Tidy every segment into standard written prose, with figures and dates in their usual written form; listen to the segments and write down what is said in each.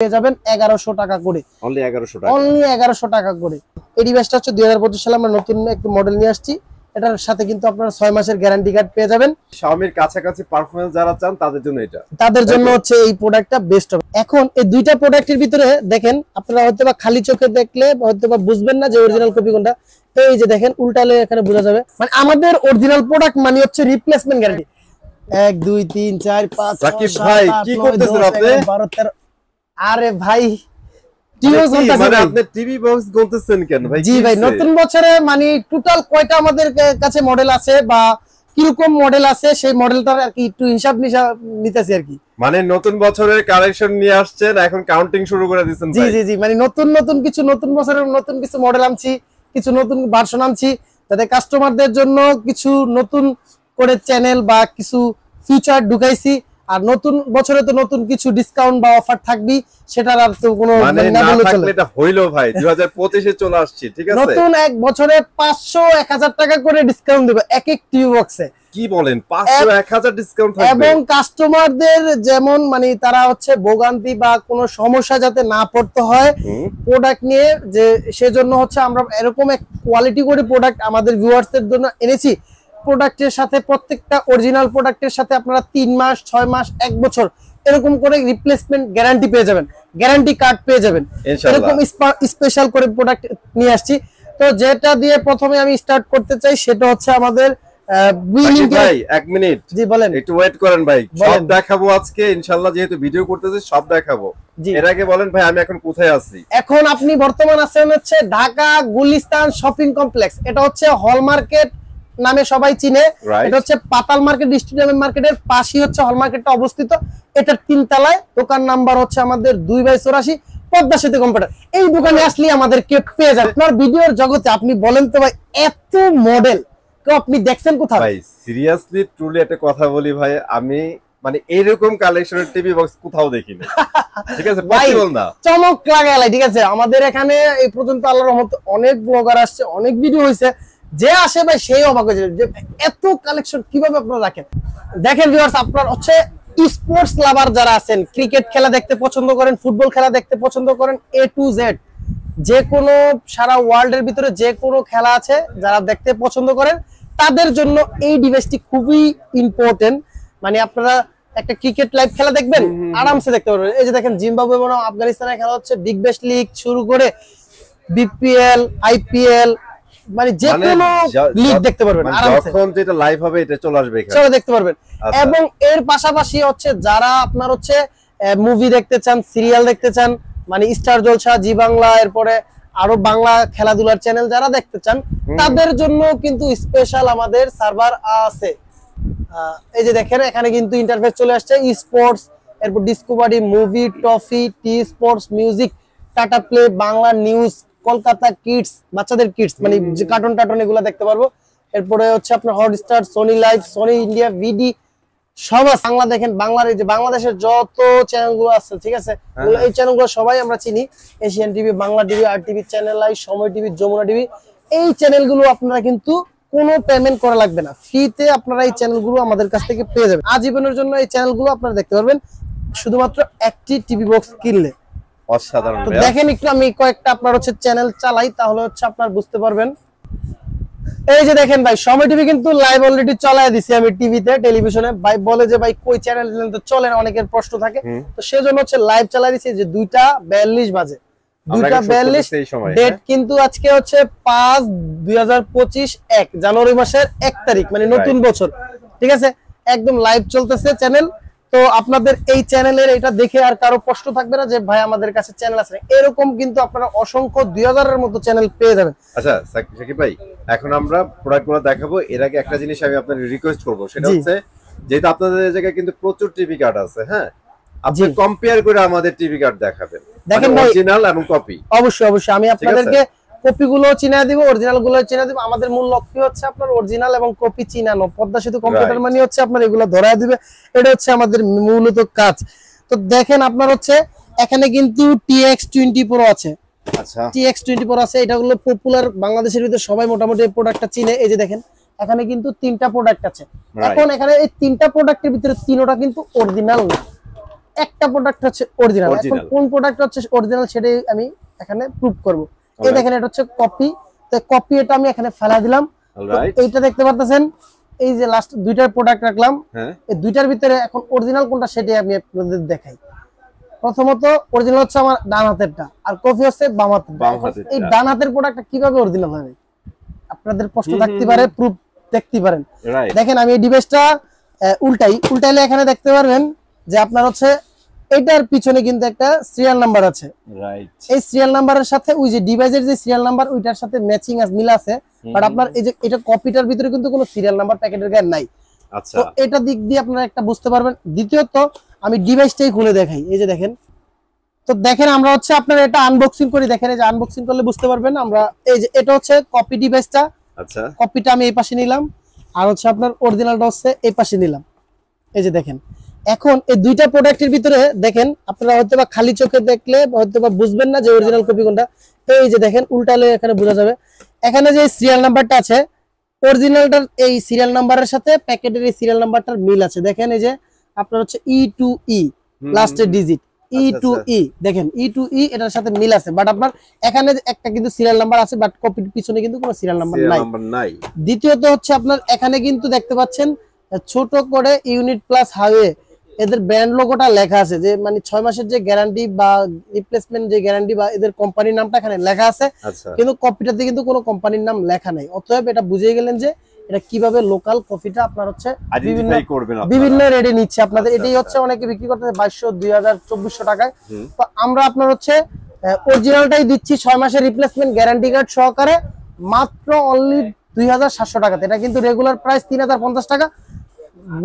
পেয়ে যাবেন 1100 টাকা করে, অনলি 1100 টাকা, অনলি 1100 টাকা করে। এই ডিভাইসটা হচ্ছে 2025 সালে আমরা নতুন একটা মডেল নিয়ে আসছি। এটার সাথে কিন্তু আপনারা 6 মাসের গ্যারান্টি কার্ড পেয়ে যাবেন। Xiaomi-র কাছাকাছি পারফরম্যান্স যারা চান তাদের জন্য এটা, তাদের জন্য হচ্ছে এই প্রোডাক্টটা বেস্ট হবে। এখন এই দুইটা প্রোডাক্টের ভিতরে দেখেন, আপনারা হয়তোবা খালি চোখে দেখলে হয়তোবা বুঝবেন না যে অরিজিনাল কপি কোনটা। এই যে দেখেন উল্টালে এখানে বোঝা যাবে, মানে আমাদের অরিজিনাল প্রোডাক্ট মানে হচ্ছে রিপ্লেসমেন্ট গ্যারান্টি। 1 2 3 4 5 সাকিব ভাই কি করতেছেন আপনি? 12 13। আরে ভাই মানে আপনি টিভি বক্স গুনতেছেন কেন ভাই? জি ভাই, নতুন বছরে মানে টোটাল কয়টা আমাদের কাছে মডেল আছে বা কিরকম মডেল আছে সেই মডেলটার আর কি একটু হিসাব নিতেছি আর কি। মানে নতুন বছরের কালেকশন নিয়ে আসছেন, এখন কাউন্টিং শুরু করে দিয়েছেন। জি জি জি, মানে নতুন কিছু, নতুন বছরের নতুন কিছু মডেল আনছি, কিছু নতুন ভার্সন আনছি, যাতে কাস্টমারদের জন্য কিছু নতুন করে চ্যানেল বা কিছু ফিচার ঢুকাইছি। আর নতুন বছরে তো নতুন কিছু ডিসকাউন্ট বা অফার থাকবে, সেটার আর তো কোনো মানে না থাকলে এটা হইলো ভাই। 2025 এ চলে আসছে, ঠিক আছে? নতুন এক বছরে 500 1000 টাকা করে ডিসকাউন্ট দেব এক এক টিভি বক্সে। কি বলেন? 500 1000 ডিসকাউন্ট থাকবে? এবং কাস্টমারদের যেমন মানে তারা হচ্ছে ভোগান্তি বা কোনো সমস্যা যাতে না পড়তে হয় প্রোডাক্ট নিয়ে, যে সেজন্য হচ্ছে আমরা এরকম এক কোয়ালিটি করে প্রোডাক্ট আমাদের ভিউয়ার্সদের জন্য এনেছি। প্রোডাক্টের সাথে প্রত্যেকটা অরিজিনাল প্রোডাক্টের সাথে আপনারা 3 মাস 6 মাস 1 বছর এরকম করে রিপ্লেসমেন্ট গ্যারান্টি পেয়ে যাবেন, গ্যারান্টি কার্ড পেয়ে যাবেন। এরকম স্পেশাল করে প্রোডাক্ট নিয়ে আসছি। তো যেটা দিয়ে প্রথমে আমি স্টার্ট করতে চাই সেটা হচ্ছে আমাদের ভাই 1 মিনিট জি বলেন, একটু ওয়েট করেন ভাই, সব দেখাবো আজকে ইনশাআল্লাহ, যেহেতু ভিডিও করতেছি সব দেখাবো। এর আগে বলেন ভাই আমি এখন কোথায় আছি? এখন আপনি বর্তমান আছেন হচ্ছে ঢাকা গুলিস্তান শপিং কমপ্লেক্স। এটা হচ্ছে হল মার্কেট নামে সবাই চিনে। এটা হচ্ছে পাতাল মার্কেট, স্টেডিয়াম মার্কেটের পাশেই হচ্ছে হল মার্কেটটা অবস্থিত। এটার 3 তলায়, দোকান নাম্বার হচ্ছে আমাদের 2/84 পদ্মা সেতু কম্পিউটার। এই দোকানে আসলে আমাদেরকে পেয়ে যাবেন। আপনার ভিডিওর জগতে আপনি বলেন তো ভাই, এত মডেল আপনি দেখছেন কোথায়? ভাই সিরিয়াসলি ট্রুলি একটা কথা বলি ভাই, আমি মানে এরকম কালেকশনের টিভি বক্স কোথাও দেখিনি। ঠিক আছে, পসিবল না, চমক লাগে। ঠিক আছে, আমাদের এখানে এই পর্যন্ত আল্লাহর রহমতে অনেক ব্লগার আসছে, অনেক ভিডিও হয়েছে, যে আসে ভাই সেই অবাক হয়ে যায় যে এত কালেকশন কিভাবে আপনারা রাখেন। দেখেন ভিউয়ার্স, আপনার হচ্ছে স্পোর্টস লাভার যারা আছেন, ক্রিকেট খেলা দেখতে পছন্দ করেন, ফুটবল খেলা দেখতে পছন্দ করেন, A to Z যে কোনো সারা ওয়ার্ল্ডের ভিতরে যে কোনো খেলা আছে যারা দেখতে পছন্দ করেন, তাদের জন্য এই ডিভাইসটি খুবই ইম্পর্টেন্ট। মানে আপনারা একটা ক্রিকেট লাইভ খেলা দেখবেন, আরামসে দেখতে পারবেন। এই যে দেখেন জিম্বাবুয়ে বনাম আফগানিস্তানের খেলা হচ্ছে, বিগ ব্যাশ লিগ শুরু করে BPL IPL, মানে যে কোনো লিগ দেখতে পারবেন আরামসে। যখন যেটা লাইভ হবে এটা চলে আসবে এখানে, চলে দেখতে পারবেন। এবং এর পাশাপাশি হচ্ছে যারা আপনার হচ্ছে মুভি দেখতে চান, সিরিয়াল দেখতে চান, মানে স্টার জলসা, জি বাংলা, এরপরে আরো বাংলা খেলাধুলার চ্যানেল যারা দেখতে চান, তাদের জন্য কিন্তু স্পেশাল আমাদের সার্ভার আছে। এই যে দেখেন এখানে কিন্তু ইন্টারফেস চলে আসছে, স্পোর্টস, এরপর Discovery, movie, Toffee, T Sports, music, Tata Play, Bangla news, Kolkata kids, বাচ্চাদের কিডস মানে যে কার্টুন টার্টুন এগুলো দেখতে পারবো। এরপরে হচ্ছে আপনার Hotstar, Sony LIV, Sony India, ভিডি সব আছে। বাংলা দেখেন, বাংলার এই যে বাংলাদেশের যত চ্যানেলগুলো আছে, ঠিক আছে, এই চ্যানেলগুলো সবাই আমরা চিনি। Asian TV, Bangla TV, R TV channel i, Somoy TV, Jamuna TV, এই চ্যানেলগুলো আপনারা কিন্তু কোনো পেমেন্ট করা লাগবে না, ফ্রিতে আপনারা এই চ্যানেলগুলো আমাদের কাছ থেকে পেয়ে যাবেন। আজীবনের জন্য এই চ্যানেলগুলো আপনারা দেখতে পারবেন শুধুমাত্র একটি টিভি বক্স কিনলে। অসাধারণ। তো দেখেন একটু আমি কয়েকটা আপনার হচ্ছে চ্যানেল চালাই, তাহলে হচ্ছে আপনারা বুঝতে পারবেন। এই যে দেখেন ভাই, সময় টিভি কিন্তু লাইভ অলরেডি চালায় দিছি আমি টিভিতে, টেলিভিশনে। ভাই বলে যে ভাই কই চ্যানেল তো চলে না, অনেকের প্রশ্ন থাকে, তো সেজন্য হচ্ছে লাইভ চালাই দিছি। যে 2:42 বাজে, 2:42 ডেট কিন্তু আজকে হচ্ছে 5/2025 1 জানুয়ারি মাসের 1 তারিখ, মানে নতুন বছর। ঠিক আছে, একদম লাইভ চলতেছে চ্যানেল। তো আপনাদের এই চ্যানেলের এটা দেখে আর কারো কষ্ট থাকবে না যে ভাই আমাদের কাছে চ্যানেল আছে। এরকম কিন্তু আপনারা অসংখ্য 2000 এর মতো চ্যানেল পেয়ে যাবেন। আচ্ছা সাকিব ভাই, এখন আমরা প্রোডাক্টগুলো দেখাবো। এর আগে একটা জিনিস আমি আপনাদের রিকোয়েস্ট করব, সেটা হচ্ছে যেহেতু আপনাদের এই জায়গায় কিন্তু প্রচুর টিভি কার্ড আছে, হ্যাঁ, আপনি কম্পেয়ার করে আমাদের টিভি কার্ড দেখাবেন, দেখেন অরিজিনাল এবং কপি। অবশ্যই অবশ্যই আমি আপনাদেরকে কপিগুলো চিনা দিব, অরিজিনাল গুলো চিনা দিব। আমাদের মূল লক্ষ্য হচ্ছে আপনার অরিজিনাল এবং কপি চিনানো। পদ্মা সেতু কম্পিউটার মানে হচ্ছে আপনার এগুলো ধরায় দিবে, এটা হচ্ছে আমাদের মূলত কাজ। তো দেখেন আপনার হচ্ছে এখানে কিন্তু TX20 Pro আছে। আচ্ছা, TX20 Pro আছে, এটা হলো পপুলার, বাংলাদেশের ভিতরে সবাই মোটামুটি এই প্রোডাক্টটা চিনে। এই যে দেখেন এখানে কিন্তু 3টা প্রোডাক্ট আছে। এখন এখানে এই 3টা প্রোডাক্টের ভিতরে 3টা কিন্তু অরিজিনাল না, একটা প্রোডাক্ট হচ্ছে অরিজিনাল। এখন কোন প্রোডাক্ট হচ্ছে অরিজিনাল সেটাই আমি এখানে প্রুফ করব। এই দেখেন এটা হচ্ছে কপি, তো কপি এটা আমি এখানে ফেলা দিলাম। এইটা দেখতে পারতেছেন, এই যে লাস্ট দুইটার প্রোডাক্ট রাখলাম, এই দুইটার ভিতরে এখন অরিজিনাল কোনটা সেটাই আমি আপনাদের দেখাই। প্রথমত অরিজিনাল হচ্ছে আমার ডান হাতেরটা, আর কপি হচ্ছে বাম হাতের। এই ডান হাতের প্রোডাক্টটা কিভাবে অরিজিনাল হবে আপনাদের প্রশ্ন থাকতে পারে, প্রুফ দেখতে পারেন। দেখেন আমি এই ডিভাইসটা উল্টাইলে এখানে দেখতে পারবেন যে আপনার হচ্ছে এটার পিছনে কিন্তু একটা সিরিয়াল নাম্বার আছে। এই সিরিয়াল নাম্বারের সাথে ওই যে ডিভাইসের যে সিরিয়াল নাম্বার ওইটার সাথে ম্যাচিং মিল আছে, বাট আপনার এই যে এটা কপিটার ভিতরে কিন্তু কোনো সিরিয়াল নাম্বার প্যাকেটের গায়ে নাই। তো এটা দিক দিয়ে আপনারা একটা বুঝতে পারবেন। দ্বিতীয়ত আমি ডিভাইসটাই খুলে দেখাই, এই যে দেখেন। তো দেখেন আমরা হচ্ছে আপনার এটা আনবক্সিং করি, দেখেন এই যে আনবক্সিং করলে বুঝতে পারবেন। আমরা এই যে এটা হচ্ছে কপি ডিভাইসটা, আচ্ছা কপিটা আমি এই পাশে নিলাম, আর হচ্ছে আপনার অরিজিনালটা হচ্ছে এই পাশে নিলাম। এই যে দেখেন এখন এই দুইটা প্রোডাক্টের ভিতরে দেখেন আপনারা হয়তো বা খালি চোখে দেখলে হয়তো বা বুঝবেন না যে অরিজিনাল কপি কোনটা। এই যে দেখেন উল্টালে এখানে বোঝা যাবে। এখানে যে সিরিয়াল নাম্বারটা আছে অরিজিনালটার এই সিরিয়াল নাম্বারের সাথে প্যাকেটের এই সিরিয়াল নাম্বারটার মিল আছে। দেখেন এই যে আপনার হচ্ছে E2E লাস্টের ডিজিট E2E, দেখেন E2E এটার সাথে মিল আছে, বাট আপনার এখানে একটা কিন্তু সিরিয়াল নাম্বার আছে, বাট কপির পিছনে কিন্তু কোনো সিরিয়াল নাম্বার নাই। দ্বিতীয়ত হচ্ছে আপনার এখানে কিন্তু দেখতে পাচ্ছেন ছোট করে ইউনিট প্লাস হাইওয়ে এদের ব্র্যান্ড লোগোটা লেখা আছে, যে মানে 6 মাসের যে গ্যারান্টি বা রিপ্লেসমেন্ট যে গ্যারান্টি বা এদের কোম্পানির নামটা এখানে লেখা আছে, কিন্তু কপিটাতে কিন্তু কোনো কোম্পানির নাম লেখা নাই। অতএব এটা বুঝে গেলেন যে এটা কিভাবে লোকাল কফিটা আপনার হচ্ছে বিভিন্ন রেটে নিচ্ছে আপনাদের। এটাই হচ্ছে অনেকে বিক্রি করতেছে 2200, 2000, 2400 টাকায়। তো আমরা আপনার হচ্ছে অরিজিনালটাই দিচ্ছি 6 মাসের রিপ্লেসমেন্ট গ্যারান্টি কার্ড সহকারে মাত্র অনলি 2700 টাকাতে। এটা কিন্তু রেগুলার প্রাইস 3050 টাকা।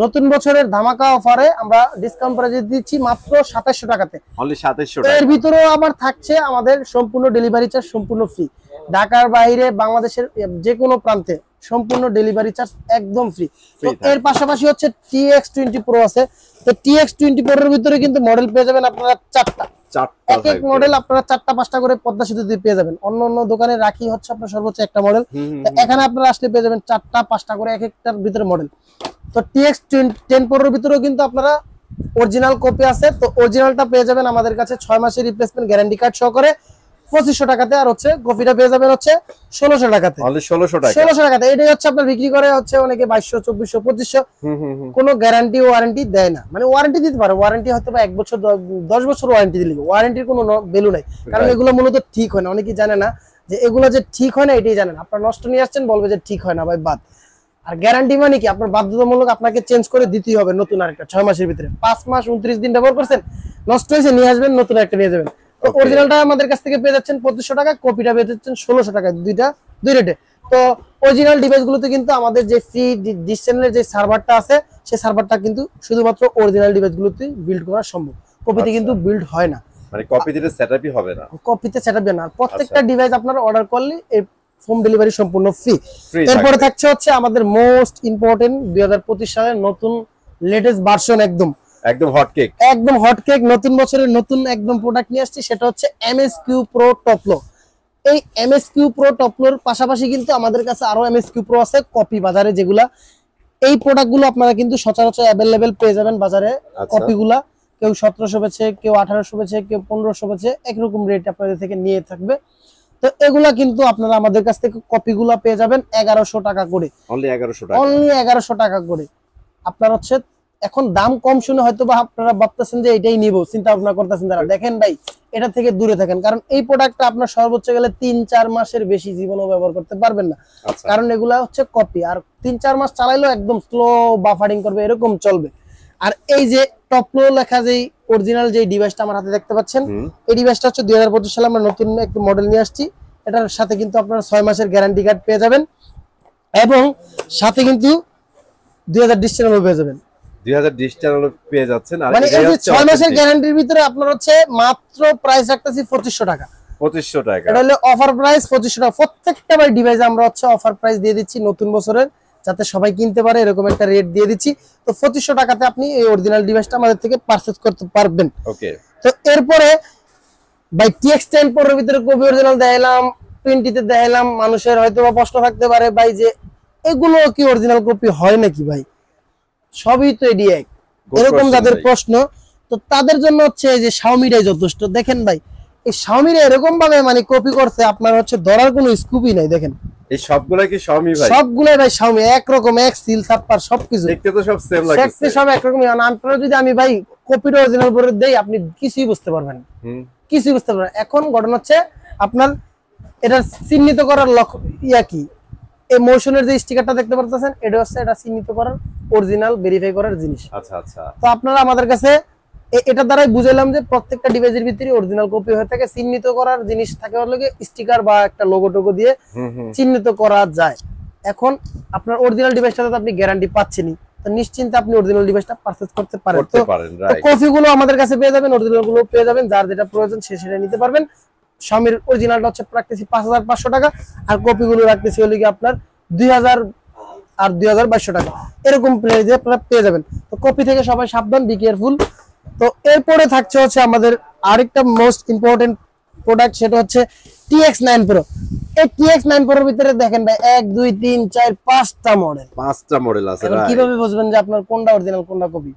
নতুন বছরের ধামাকা অফারে আমরা ডিসকাউন্ট প্রাইসে দিচ্ছি মাত্র 2700 টাকাতে, অনলি 2700 টাকা। এর ভিতরেও আবার থাকছে আমাদের সম্পূর্ণ ডেলিভারি চার্জ সম্পূর্ণ ফ্রি। ঢাকার বাইরে বাংলাদেশের যে কোনো প্রান্তে সম্পূর্ণ ডেলিভারি চার্জ একদম ফ্রি। তো এর পাশাপাশি হচ্ছে TX20 Pro আছে। তো TX20 Pro এর ভিতরে কিন্তু মডেল পেয়ে যাবেন আপনারা 4টা, এক এক মডেল আপনারা 4টা 5টা করে পদ্মা সেতু দিয়ে পেয়ে যাবেন। অন্য দোকানে রাখি হচ্ছে আপনার সর্বোচ্চ একটা মডেল, এখানে আপনারা আসলে পেয়ে যাবেন 4টা 5টা করে এক একটার ভিতরে মডেল। তো TX10 Pro এর ভিতরেও কিন্তু আপনারা অরিজিনাল কপি আছে। তো অরিজিনালটা পেয়ে যাবেন আমাদের কাছে 6 মাসের রিপ্লেসমেন্ট গ্যারান্টি কার্ড সহকারে 2500 টাকাতে, আর হচ্ছে কপিটা পেয়ে যাবেন হচ্ছে 1600 টাকাতে। অনলি 1600 টাকাতে। এটাই হচ্ছে আপনার বিক্রি করে হচ্ছে অনেকে 2200, 2400, 2500। কোনো গ্যারান্টি ওয়ারেন্টি দেয় না, মানে ওয়ারেন্টি দিতে পারে, ওয়ারেন্টি হয়তো বা 1 বছর 10 বছর ওয়ারেন্টি দিলে, ওয়ারেন্টির কোনো ভ্যালু নাই, কারণ এগুলো মূলত ঠিক হয় না। অনেকেই জানে না যে এগুলো যে ঠিক হয় না, এটাই জানেন। আপনার নষ্ট নিয়ে আসছেন বলবে যে ঠিক হয় না ভাই বাদ। আর গ্যারান্টি মানে কি আপনার বাধ্যতামূলক আপনাকে চেঞ্জ করে দিতেই হবে নতুন আরেকটা 6 মাসের ভিতরে। 5 মাস 29 দিন ব্যবহার করছেন, নষ্ট হয়েছে নিয়ে আসবেন, নতুন একটা নিয়ে যাবেন। তো অরিজিনালটা আমাদের কাছ থেকে পেয়ে যাচ্ছেন 2500 টাকা, কপিটা পেয়ে যাচ্ছেন 1600 টাকা, দুই রেটে। তো অরিজিনাল ডিভাইসগুলোতে কিন্তু আমাদের যে ফ্রি ডিশ চ্যানেলের যে সার্ভারটা আছে সেই সার্ভারটা কিন্তু শুধুমাত্র অরিজিনাল ডিভাইসগুলোতে বিল্ড করা সম্ভব, কপিতে কিন্তু বিল্ড হয় না, মানে কপিতে সেটআপই হবে না, কপিতে সেটআপ না। প্রত্যেকটা ডিভাইস আপনারা অর্ডার করলে হোম ডেলিভারি সম্পূর্ণ ফ্রি। এরপরে থাকছে হচ্ছে আমাদের মোস্ট ইম্পর্টেন্ট 2025 সালের নতুন লেটেস্ট ভার্সন, একদম হট কেক নতুন বছরের নতুন একদম প্রোডাক্ট নিয়ে আসছি, সেটা হচ্ছে MSQ Pro টপলো। এই MSQ Pro টপলোর পাশাপাশি কিন্তু আমাদের কাছে আরো MSQ Pro আছে কপি বাজারে, যেগুলা এই প্রোডাক্টগুলো আপনারা কিন্তু সচরাচর অ্যাভেলেবেল পেয়ে যাবেন বাজারে। কপিগুলা কেউ 1700 বেচে, কেউ 1800 বেচে, কেউ 1500 বেচে, একরকম রেট আপনাদের থেকে নিয়ে থাকবে। তো এগুলা কিন্তু আপনারা আমাদের কাছ থেকে কপিগুলা পেয়ে যাবেন 1100 টাকা করে, অনলি 1100 টাকা করে। আপনার হচ্ছে এখন দাম কম শুনে হয়তো বা আপনারা ভাবতেছেন যে এটাই নিব, চিন্তা ভাবনা করতেছেন যারা, দেখেন ভাই এটা থেকে দূরে থাকেন, কারণ এই প্রোডাক্টটা আপনার সর্বোচ্চ গেলে 3-4 মাসের বেশি জীবনও ব্যবহার করতে পারবেন না, কারণ এগুলা হচ্ছে কপি। আর 3-4 মাস চালাইলেও একদম স্লো বাফারিং করবে, এরকম চলবে। আর এই যে টপলো লেখা যেই অরিজিনাল যে ডিভাইসটা আমার হাতে দেখতে পাচ্ছেন, এই ডিভাইসটা হচ্ছে 2025 সালে আমরা নতুন একটা মডেল নিয়ে আসছি। এটার সাথে কিন্তু আপনারা 6 মাসের গ্যারান্টি কার্ড পেয়ে যাবেন, এবং সাথে কিন্তু 2000 ডিশ চ্যানেলও পেয়ে যাবেন। 2000 ডিশ চ্যানেলও পেয়ে যাচ্ছেন। আর মানে এই যে 6 মাসের গ্যারান্টির ভিতরে আপনার হচ্ছে মাত্র প্রাইস রাখতেছি 2500 টাকা। 2500 টাকা, এটা হলো অফার প্রাইস 2500 টাকা। প্রত্যেকটা বাই ডিভাইসে আমরা হচ্ছে অফার প্রাইস দিয়ে দিচ্ছি নতুন বছরের, যাতে সবাই কিনতে পারে, এরকম একটা রেট দিয়ে দিচ্ছি। তো 2500 টাকাতে আপনি এই অরিজিনাল ডিভাইসটা আমাদের থেকে পারচেজ করতে পারবেন। ওকে, তো এরপরে ভাই TX10 Pro এর ভিতরে কপি অরিজিনাল দেখাইলাম, 20তে দেখাইলাম, মানুষের হয়তো প্রশ্ন থাকতে পারে ভাই যে এগুলো কি অরিজিনাল কপি হয় নাকি ভাই, সবই তো এডি এক, এরকম যাদের প্রশ্ন। তো তো তাদের জন্য হচ্ছে এই যে Xiaomi-টাই যথেষ্ট। দেখেন ভাই এই Xiaomi-র এরকম ভাবে মানে কপি করছে আপনার হচ্ছে ধরার কোনো স্কোপই নাই। দেখেন এই সবগুলা কি Xiaomi ভাই? সবগুলাই ভাই Xiaomi, একরকম, এক সিল ছাপ্পার সবকিছু দেখতে তো সব সেম লাগছে, দেখতে সব একরকমই। আপনারা যদি আমি ভাই কপির অরিজিনাল করে দেই আপনি কিছুই বুঝতে পারবেন না, কিছুই বুঝতে পারবেন। এখন ঘটনা হচ্ছে আপনার এটা চিহ্নিত করার লক্ষ্য কি, এই মোশনের যে স্টিকারটা দেখতে পারতেছেন এটা হচ্ছে এটা চিহ্নিত করার, অরিজিনাল ভেরিফাই করার জিনিস। আচ্ছা আচ্ছা। তো আপনারা আমাদের কাছে এটা দ্বারাই বুঝাইলাম যে প্রত্যেকটা ডিভাইসের ভিতরে অরিজিনাল কপি হয়ে থাকে, চিহ্নিত করার জিনিস থাকে হলো স্টিকার বা একটা লোগো টোগো দিয়ে চিহ্নিত করা যায়। এখন আপনার অরিজিনাল ডিভাইসটাতে তো আপনি গ্যারান্টি পাচ্ছেনই, তো নিশ্চিন্তে আপনি অরিজিনাল ডিভাইসটা পারচেজ করতে পারেন। তো কপিগুলো আমাদের কাছে পেয়ে যাবেন, অরিজিনাল গুলো পেয়ে যাবেন, যার যেটা প্রয়োজন সে সেটা নিতে পারবেন। Xiaomi-র অরিজিনালটা হচ্ছে রাখতেছি 5500 টাকা, আর কপিগুলো রাখতেছি হলো কি আপনার 2000 আর 2200 টাকা, এরকম প্রাইসে আপনারা পেয়ে যাবেন। তো কপি থেকে সবাই সাবধান, বি কেয়ারফুল। তো এরপরে থাকছে হচ্ছে আমাদের আরেকটা মোস্ট ইম্পর্টেন্ট প্রোডাক্ট, সেটা হচ্ছে TX9 Pro। এই TX9 Pro এর ভিতরে দেখেন ভাই 1 2 3 4 5টা মডেল, 5টা মডেল আছে। কিভাবে বুঝবেন যে আপনার কোনটা অরিজিনাল কোনটা কপি?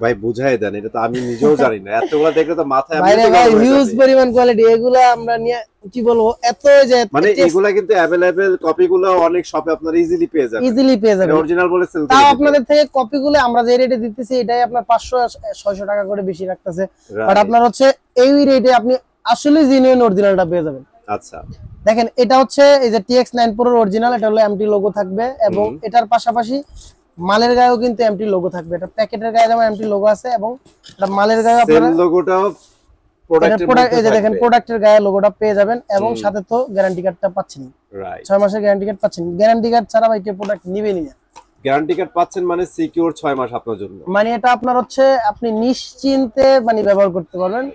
ভাই বুঝাই দেন, এটা তো আমি নিজেও জানি না, এতগুলো দেখলে তো মাথায় আমি ভাই হিউজ পরিমাণ কোয়ালিটি, এগুলা আমরা নিয়ে কি বলবো, এত যে মানে এগুলা কিন্তু अवेलेबल কপিগুলো অনেক শপে আপনারা ইজিলি পেয়ে যাবেন, অরিজিনাল বলে সেল করে। তাও আপনাদের থেকে কপিগুলো আমরা যে রেটে দিতেছি এটাই আপনার 500 600 টাকা করে বেশি রাখতেছে, বাট আপনার হচ্ছে এই রেটে আপনি আসলে জেনুইন অরিজিনালটা পেয়ে যাবেন। আচ্ছা দেখেন এটা হচ্ছে এই যে TX9 Pro এর অরিজিনাল, এটা হলো এমটি লোগো থাকবে, এবং এটার পাশাপাশি মালের গায়েও কিন্তু এমটি লোগো থাকবে। এটা প্যাকেটের গায়ে যেমন এমটি লোগো আছে, এবং এটা মালের গায়ে আপনারা সেম লোগোটাও প্রোডাক্টের মধ্যে এই যে দেখেন প্রোডাক্টের গায়ে লোগোটা পেয়ে যাবেন, এবং সাথে তো গ্যারান্টি কার্ডটা পাচ্ছেন, রাইট 6 মাসের গ্যারান্টি কার্ড পাচ্ছেন। গ্যারান্টি কার্ড ছাড়া ভাই কেউ প্রোডাক্ট নিবেনই না। গ্যারান্টি কার্ড পাচ্ছেন মানে সিকিউর 6 মাস আপনার জন্য, মানে এটা আপনার হচ্ছে আপনি নিশ্চিন্তে মানে ব্যবহার করতে পারবেন,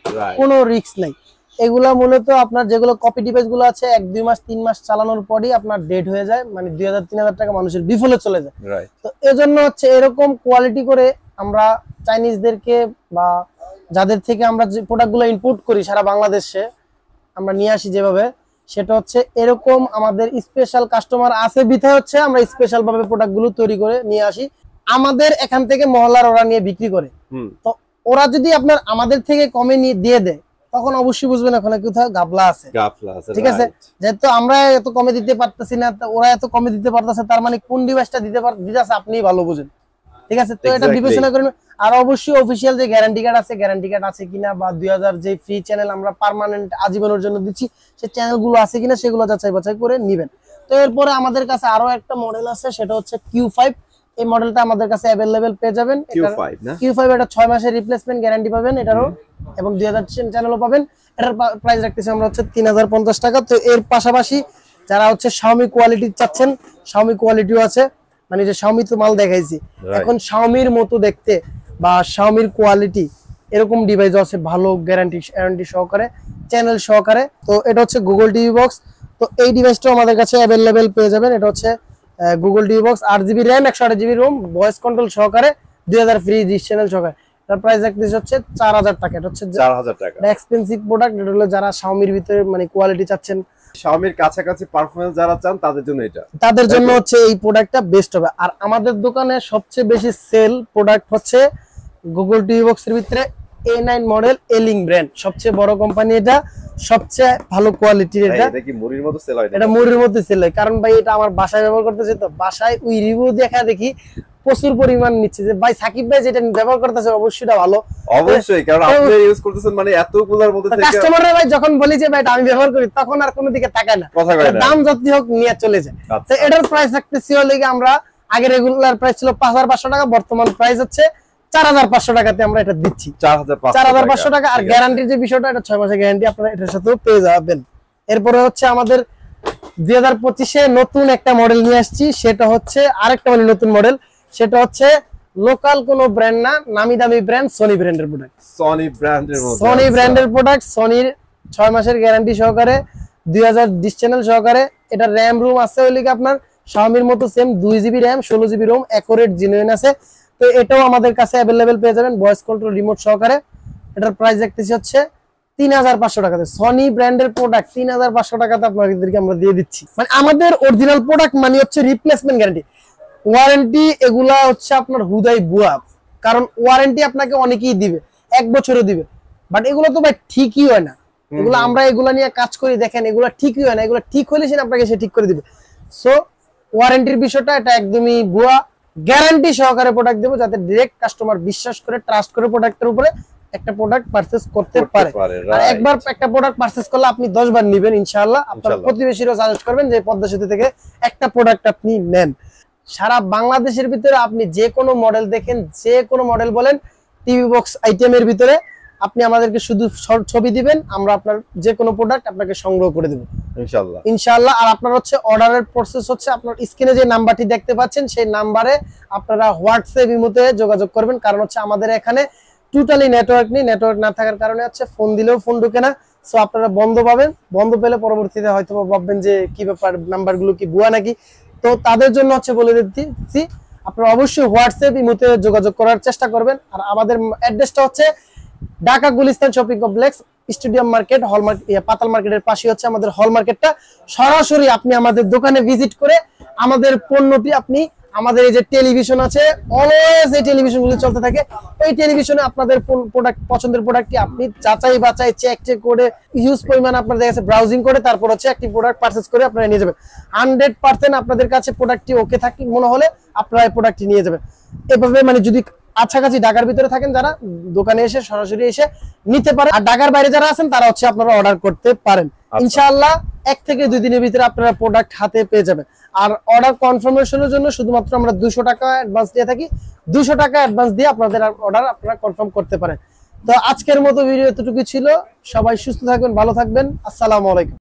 কোনো রিস্ক নাই। এগুলা মূলত আপনার যেগুলো কপি ডিভাইস গুলো আছে 1 2 মাস 3 মাস চালানোর পরই আপনার ডেট হয়ে যায়, মানে 2000 3000 টাকা মানুষের বিফলে চলে যায়। তো এজন্য হচ্ছে এরকম কোয়ালিটি করে আমরা চাইনিজদেরকে বা যাদের থেকে আমরা যে প্রোডাক্টগুলো ইম্পোর্ট করি সারা বাংলাদেশে আমরা নিয়ে আসি যেভাবে, সেটা হচ্ছে এরকম আমাদের স্পেশাল কাস্টমার আছে বিধায় হচ্ছে আমরা স্পেশাল ভাবে প্রোডাক্টগুলো তৈরি করে নিয়ে আসি। আমাদের এখান থেকে মহল্লার ওরা নিয়ে বিক্রি করে, তো ওরা যদি আপনার আমাদের থেকে কমে নিয়ে দিয়ে দেয় তখন অবশ্যই বুঝবেন ওখানে কোথাও গাবলা আছে, ঠিক আছে। যেহেতু আমরা এত কমে দিতে পারতেছি না, ওরা এত কমে দিতে পারতেছে, তার মানে কোন ডিভাইসটা দিতেছে আপনিই ভালো বুঝেন, ঠিক আছে। তো এটা বিবেচনা করেন। আর অবশ্যই অফিসিয়াল যে গ্যারান্টি কার্ড আছে কিনা, বা 2000 যে ফ্রি চ্যানেল আমরা পার্মানেন্ট আজীবনের জন্য দিচ্ছি সেই চ্যানেলগুলো আছে কিনা সেগুলো যাচাই বাছাই করে নেবেন। তো এরপরে আমাদের কাছে আরো একটা মডেল আছে, সেটা হচ্ছে Q5। এই মডেলটা আমাদের কাছে अवेलेबल পেয়ে যাবেন। Q5 এটা 6 মাসের রিপ্লেসমেন্ট গ্যারান্টি পাবেন এটারও, এবং 2000 চ্যানেলও পাবেন। এটার প্রাইস রাখতেছি আমরা হচ্ছে 3050 টাকা। তো এর পাশাপাশি যারা হচ্ছে Xiaomi কোয়ালিটি চাচ্ছেন, Xiaomi কোয়ালিটিও আছে, মানে যে Xiaomi তো মাল দেখাইছি, এখন Xiaomiর মতো দেখতে বা Xiaomiর কোয়ালিটি এরকম ডিভাইস আছে ভালো গ্যারান্টি সহকারে, চ্যানেল সহকারে। তো এটা হচ্ছে গুগল টিভি বক্স। তো এই ডিভাইসটাও আমাদের কাছে अवेलेबल পেয়ে যাবেন। এটা হচ্ছে Google TV box 8GB RAM 128GB ROM voice control সহকারে 2000 ফ্রি ডিশ চ্যানেল সহকারে। তার প্রাইস রাখতেছি হচ্ছে 4000 টাকা। এটা হচ্ছে 4000 টাকা। এটা এক্সপেন্সিভ প্রোডাক্ট। এটা হলো যারা Xiaomiর ভিতরে মানে কোয়ালিটি চাচ্ছেন, Xiaomiর কাছাকাছি পারফরম্যান্স যারা চান তাদের জন্য এটা, তাদের জন্য হচ্ছে এই প্রোডাক্টটা বেস্ট হবে। আর আমাদের দোকানে সবচেয়ে বেশি সেল প্রোডাক্ট হচ্ছে গুগল টিভি বক্সের ভিতরে A9 মডেল এলিং ব্র্যান্ড, সবচেয়ে বড় কোম্পানি, এটা সবচেয়ে ভালো কোয়ালিটির। এটা কি মুড়ির মতো সেল হয়? এটা মুড়ির মতো সেল হয়, কারণ ভাই এটা আমার বাসায় ব্যবহার করতেছে, তো বাসায় ওই রিভিউ দেখা দেখি প্রচুর পরিমাণ নিচ্ছে যে ভাই সাকিব ভাই যেটা ব্যবহার করতেছে অবশ্যই এটা ভালো। অবশ্যই, কারণ আপনি ইউজ করতেছেন মানে এতগুলোর মধ্যে থেকে কাস্টমাররা ভাই যখন বলি যে ভাই এটা আমি ব্যবহার করি তখন আর কোনো দিকে তাকায় না, দাম যতই হোক নিয়ে চলে যায়। তো এটার প্রাইস রাখতেছি হলে আমরা আগে রেগুলার প্রাইস ছিল 5500 টাকা, বর্তমান প্রাইস হচ্ছে 4500 টাকাতে আমরা এটা দিচ্ছি, 4500 টাকা। আর গ্যারান্টির যে বিষয়টা, এটা 6 মাসের গ্যারান্টি আপনারা এটার সাথেও পেয়ে যাবেন। এরপরে হচ্ছে আমাদের 2025-এ নতুন একটা মডেল নিয়ে আসছি, সেটা হচ্ছে আরেকটা মানে নতুন মডেল, সেটা হচ্ছে লোকাল কোনো ব্র্যান্ড না, নামি দামি ব্র্যান্ড, সনি ব্র্যান্ডের প্রোডাক্ট। সনি ব্র্যান্ডের প্রোডাক্ট, সনির 6 মাসের গ্যারান্টি সহকারে 2000 ডিশ চ্যানেল সহকারে। এটা র‍্যাম রুম আছে ওই লিগে আপনার Xiaomiর মতো same 2GB RAM 16GB ROM accurate genuine আছে। তো এটাও আমাদের কাছে अवेलेबल পেয়ে যাবেন ভয়েস কন্ট্রোল রিমোট সহকারে। এটার প্রাইস দেখতেছি হচ্ছে 3500 টাকাতে। সনি ব্র্যান্ডের প্রোডাক্ট 3500 টাকাতে আপনাদেরকে আমরা দিয়ে দিচ্ছি। মানে আমাদের অরিজিনাল প্রোডাক্ট মানে হচ্ছে রিপ্লেসমেন্ট গ্যারান্টি, ওয়ারেন্টি এগুলা হচ্ছে আপনার হুদাই বুয়া, কারণ ওয়ারেন্টি আপনাকে অনেকেই দিবে। 1 বছরও দিবে। বাট এগুলো তো ভাই ঠিকই হয় না, এগুলো আমরা এগুলা নিয়ে কাজ করি, দেখেন এগুলো ঠিকই হয় না, এগুলো ঠিক হলে সে আপনাকে সে ঠিক করে দিবে। সো ওয়ারেন্টির বিষয়টা এটা একদমই ভুয়া, গ্যারান্টি সহকারে প্রোডাক্ট দেবো, যাতে ডাইরেক্ট কাস্টমার বিশ্বাস করে ট্রাস্ট করে প্রোডাক্টের উপরে একটা প্রোডাক্ট পারচেজ করতে পারে। আর একবার একটা প্রোডাক্ট পারচেজ করলে আপনি 10 বার নেবেন ইনশাআল্লাহ। আপনার প্রতিবেশীরাও সাজেস্ট করবেন যে পদ্মা সেতু থেকে একটা প্রোডাক্ট আপনি নেন। সারা বাংলাদেশের ভিতরে আপনি যে কোনো মডেল দেখেন, যে কোনো মডেল বলেন, টিভি বক্স আইটেমের ভিতরে আপনি আমাদেরকে শুধু ছবি দিবেন, আমরা আপনার যে কোনো প্রোডাক্ট আপনাকে সংগ্রহ করে দেব ইনশাআল্লাহ ইনশাআল্লাহ। আর আপনার হচ্ছে অর্ডারের প্রসেস হচ্ছে, আপনার স্ক্রিনে যে নাম্বারটি দেখতে পাচ্ছেন সেই নাম্বারে আপনারা হোয়াটসঅ্যাপ ইমোতে যোগাযোগ করবেন। কারণ হচ্ছে আমাদের এখানে টোটালি নেটওয়ার্ক নেই, নেটওয়ার্ক না থাকার কারণে হচ্ছে ফোন দিলেও ফোন ঢুকে না। সো আপনারা বন্ধ পাবেন, বন্ধ পেলে পরবর্তীতে হয়তো ভাববেন যে কি ব্যাপার, নাম্বারগুলো কি ভুয়া নাকি। তো তাদের জন্য হচ্ছে বলে দিচ্ছি, আপনারা অবশ্যই হোয়াটসঅ্যাপ ইমোতে যোগাযোগ করার চেষ্টা করবেন। আর আমাদের অ্যাড্রেসটা হচ্ছে Dhaka Gulistan shopping complex, stadium market, হল মার্কেট, পাতাল মার্কেটের পাশে হচ্ছে আমাদের হল মার্কেটটা। সরাসরি আপনি আমাদের দোকানে ভিজিট করে আমাদের পণ্যটি আপনি, আমাদের এই যে টেলিভিশন আছে, অলওয়েজ এই টেলিভিশনগুলো চলতে থাকে, ওই টেলিভিশনে আপনাদের প্রোডাক্ট, পছন্দের প্রোডাক্টটি আপনি যাচাই বাছাই চেক করে হিউজ পরিমাণ আপনাদের কাছে ব্রাউজিং করে তারপর হচ্ছে একটি প্রোডাক্ট পারচেজ করে আপনারা নিয়ে যাবেন। 100% আপনাদের কাছে প্রোডাক্টটি ওকে থাকে মনে হলে আপনারা এই প্রোডাক্টটি নিয়ে যাবেন। এভাবে মানে যদি কাছাকাছি ঢাকার ভিতরে থাকেন যারা, দোকানে এসে সরাসরি এসে নিতে পারেন। আর ঢাকার বাইরে যারা আছেন তারা হচ্ছে আপনারা অর্ডার করতে পারেন ইনশাআল্লাহ। 1 থেকে 2 দিনের ভিতরে আপনারা প্রোডাক্ট হাতে পেয়ে যাবেন। আর অর্ডার কনফার্মেশনের জন্য শুধুমাত্র আমরা 200 টাকা অ্যাডভান্স দিয়ে থাকি, 200 টাকা অ্যাডভান্স দিয়ে আপনাদের অর্ডার আপনারা কনফার্ম করতে পারেন। তো আজকের মতো ভিডিও এতটুকু ছিল। সবাই সুস্থ থাকবেন, ভালো থাকবেন। আসসালামু আলাইকুম।